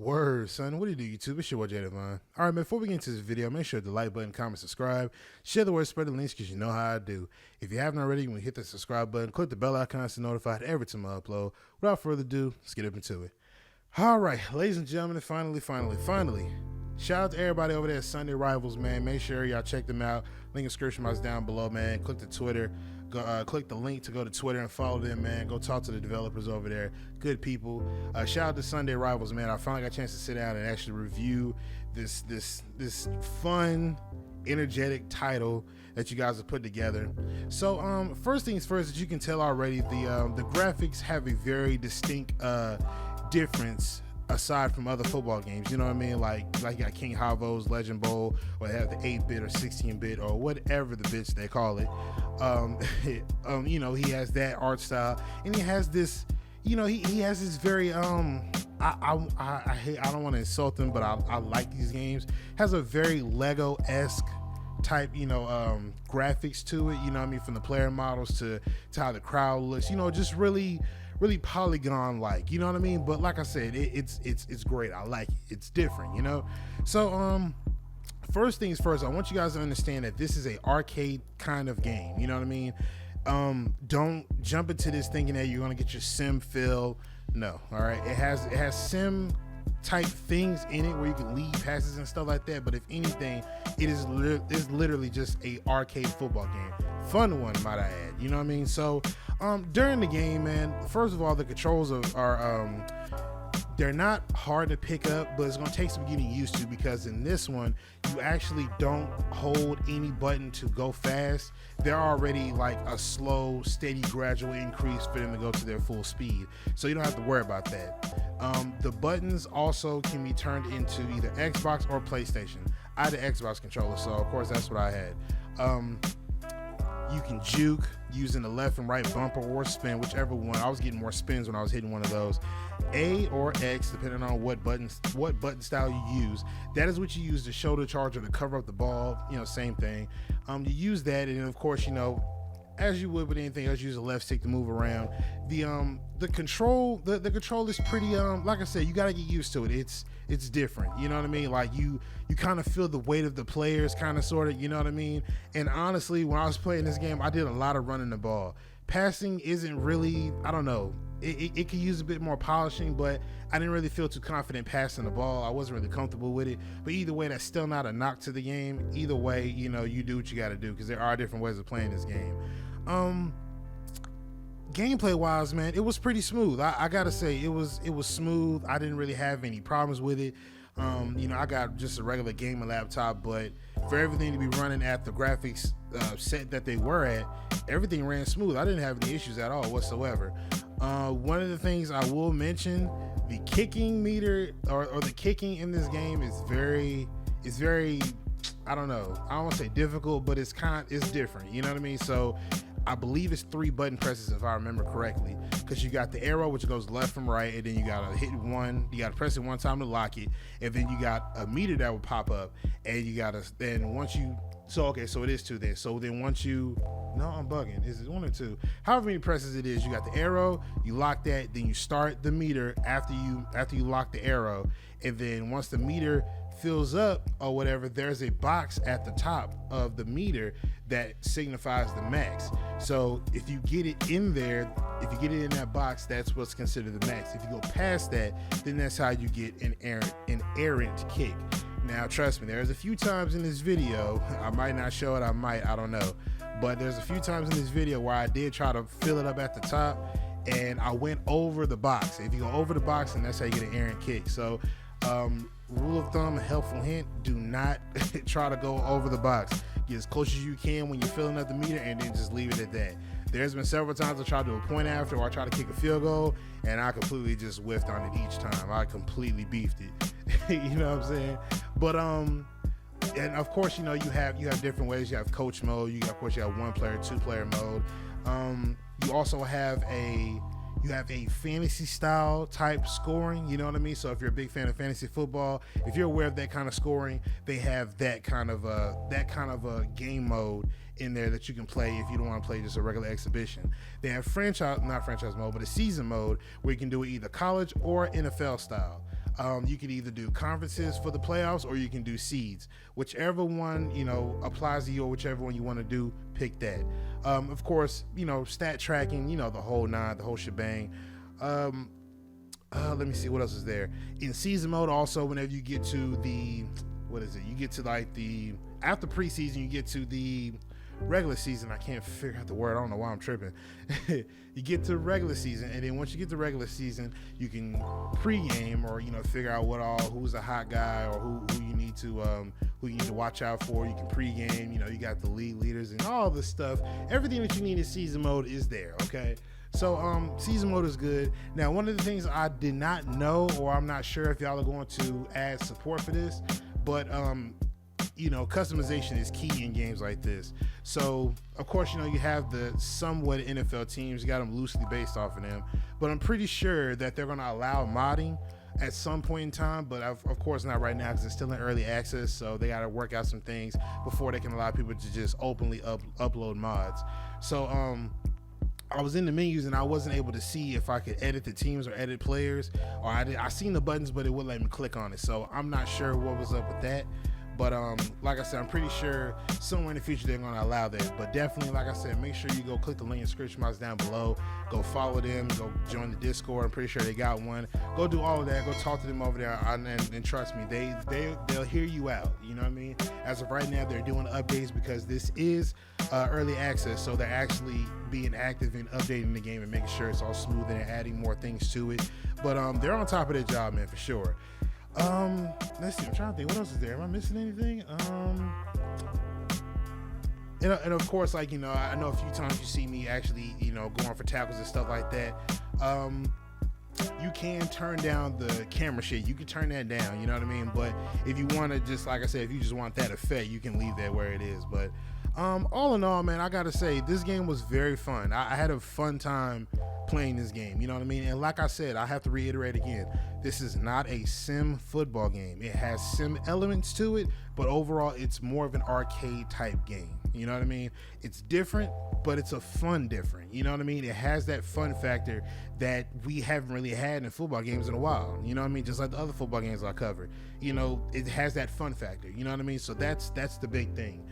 Word, son. What do you do, YouTube? It's your boy JDIVINE. All right, man, before we get into this video, make sure to like button, comment, subscribe, share the word, spread the links, because you know how I do. If you haven't already, you can hit the subscribe button, click the bell icon to be notified every time I upload. Without further ado, let's get up into it. All right, ladies and gentlemen, finally, shout out to everybody over there at Sunday Rivals, man. Make sure y'all check them out. Link in the description box down below, man. Click the Twitter. Click the link to go to Twitter and follow them, man. Go talk to the developers over there. Good people. Shout out to Sunday Rivals, man. I finally got a chance to sit down and actually review this fun, energetic title that you guys have put together. So first things first, as you can tell already, the graphics have a very distinct difference aside from other football games. You know what I mean? Like you got King Havo's Legend Bowl, or they have the 8-bit or 16-bit or whatever the bits they call it. You know, he has that art style, and he has this, you know, he has this very I don't want to insult him, but I like these games. Has a very Lego-esque type, you know, graphics to it, you know what I mean, from the player models to how the crowd looks, you know, just really polygon like, you know what I mean. But like I said, it's great. I like it. It's different, you know. So first things first, I want you guys to understand that this is a arcade kind of game, you know what I mean. Don't jump into this thinking that you're gonna get your sim feel. No, all right, it has sim type things in it where you can lead passes and stuff like that, but if anything, it's literally just a arcade football game. Fun one, might I add, you know what I mean. So during the game, man, first of all, the controls are they're not hard to pick up, but it's gonna take some getting used to, because in this one you actually don't hold any button to go fast. They're already like a slow, steady, gradual increase for them to go to their full speed, so you don't have to worry about that. The buttons also can be turned into either Xbox or PlayStation. I had an Xbox controller, so of course that's what I had. You can juke using the left and right bumper or spin, whichever one. I was getting more spins when I was hitting one of those. A or X, depending on what button style you use. That is what you use to shoulder charge or to cover up the ball. You know, same thing. You use that, and then of course, you know, as you would with anything else, use the left stick to move around. The control is pretty like I said, you got to get used to it. It's different, you know what I mean. Like you kind of feel the weight of the players, kind of, sort of, you know what I mean. And honestly, when I was playing this game, I did a lot of running the ball. Passing isn't really, I don't know, it could use a bit more polishing, but I didn't really feel too confident passing the ball. I wasn't really comfortable with it. But either way, that's still not a knock to the game. Either way, you know, you do what you got to do, because there are different ways of playing this game. Gameplay wise, man, it was pretty smooth. I gotta say, it was smooth. I didn't really have any problems with it. You know, I got just a regular gaming laptop, but for everything to be running at the graphics set that they were at, everything ran smooth. I didn't have any issues at all whatsoever. One of the things I will mention, the kicking meter or the kicking in this game is very, I don't know, I don't want to say difficult, but it's different, you know what I mean. So I believe it's 3 button presses, if I remember correctly, because you got the arrow, which goes left and right, and then you gotta hit one, you gotta press it one time to lock it, and then you got a meter that will pop up, and you gotta, then once you, so okay, so it is 2 there. So then once you, no, I'm bugging, is it 1 or 2? However many presses it is, you got the arrow, you lock that, then you start the meter after you lock the arrow, and then once the meter fills up or whatever, there's a box at the top of the meter that signifies the max. So if you get it in there, if you get it in that box, that's what's considered the max. If you go past that, then that's how you get an errant kick. Now trust me, there's a few times in this video, I might not show it, I don't know, but there's a few times in this video where I did try to fill it up at the top, and I went over the box. If you go over the box, then that's how you get an errant kick. So rule of thumb, a helpful hint, do not try to go over the box. Get as close as you can when you're filling up the meter, and then just leave it at that. There's been several times I tried to do a point after, or I tried to kick a field goal, and I completely just whiffed on it each time. I completely beefed it. You know what I'm saying? But and of course, you know, you have different ways. You have coach mode, of course you have 1-player, 2-player mode. You also have a fantasy style type scoring, you know what I mean? So if you're a big fan of fantasy football, if you're aware of that kind of scoring, they have that kind of a game mode in there that you can play if you don't want to play just a regular exhibition. They have not franchise mode, but a season mode where you can do it either college or NFL style. You can either do conferences for the playoffs or you can do seeds. Whichever one, applies to you, or whichever one you want to do, pick that. Of course, stat tracking, the whole nine, the whole shebang. Let me see, what else is there? In season mode, also, whenever you get to the, you get to after preseason, you get to the regular season. I can't figure out the word. I don't know why I'm tripping. You get to regular season, and then once you get to regular season, you can pregame or figure out who's a hot guy or who you need to watch out for. You can pregame. You got the league leaders and all this stuff. Everything that you need in season mode is there. Okay. So season mode is good. Now, one of the things I did not know, or I'm not sure if y'all are going to add support for this, but customization is key in games like this. So, of course, you have the somewhat NFL teams. You got them loosely based off of them. But I'm pretty sure that they're going to allow modding at some point in time. But, of course, not right now because it's still in early access. So they got to work out some things before they can allow people to just openly upload mods. So, I was in the menus and I wasn't able to see if I could edit the teams or edit players. Or I seen the buttons, but it wouldn't let me click on it. So I'm not sure what was up with that. But like I said, I'm pretty sure somewhere in the future they're going to allow that. But definitely, like I said, make sure you go click the link in the description box down below. Go follow them. Go join the Discord. I'm pretty sure they got one. Go do all of that. Go talk to them over there. And trust me, they'll hear you out. You know what I mean? As of right now, they're doing updates because this is early access. So they're actually being active and updating the game and making sure it's all smooth and adding more things to it. But they're on top of their job, man, for sure. Let's see, I'm trying to think, what else is there? Am I missing anything? And of course, I know a few times you see me actually, going for tackles and stuff like that. You can turn down the camera shit. You can turn that down, you know what I mean? But if you want to just, like I said, if you just want that effect, you can leave that where it is. But all in all, man, I gotta say, this game was very fun. I had a fun time playing this game, you know what I mean? And like I said, I have to reiterate again, this is not a sim football game. It has sim elements to it, but overall it's more of an arcade type game, you know what I mean? It's different, but it's a fun different, you know what I mean? It has that fun factor that we haven't really had in football games in a while, you know what I mean? Just like the other football games I covered, it has that fun factor, you know what I mean? So that's the big thing.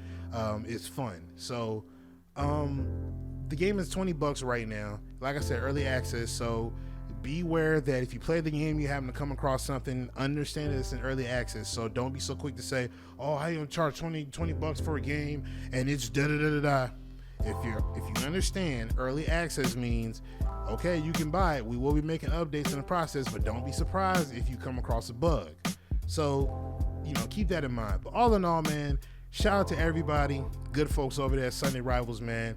It's fun. So the game is $20 right now. Like I said, early access. So be aware that if you play the game, you happen to come across something, understand that it's in early access. So don't be so quick to say, oh, how you gonna charge $20 for a game and it's da da da da da. If you understand, early access means, okay, you can buy it. We will be making updates in the process, but don't be surprised if you come across a bug. So, keep that in mind. But all in all, man, shout out to everybody, good folks over there at Sunday Rivals, man.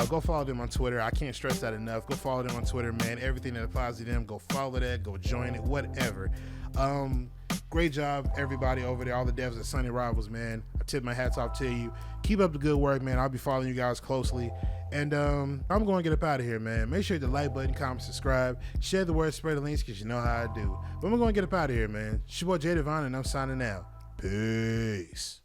Go follow them on Twitter. I can't stress that enough. Go follow them on Twitter, man. Everything that applies to them, go follow that, go join it, whatever. Great job, everybody over there, all the devs at Sunday Rivals, man. I tip my hats off to you. Keep up the good work, man. I'll be following you guys closely. And I'm going to get up out of here, man. Make sure you hit the like button, comment, subscribe, share the word, spread the links, because you know how I do. But I'm going to get up out of here, man. It's your boy JDIVINE, and I'm signing out. Peace.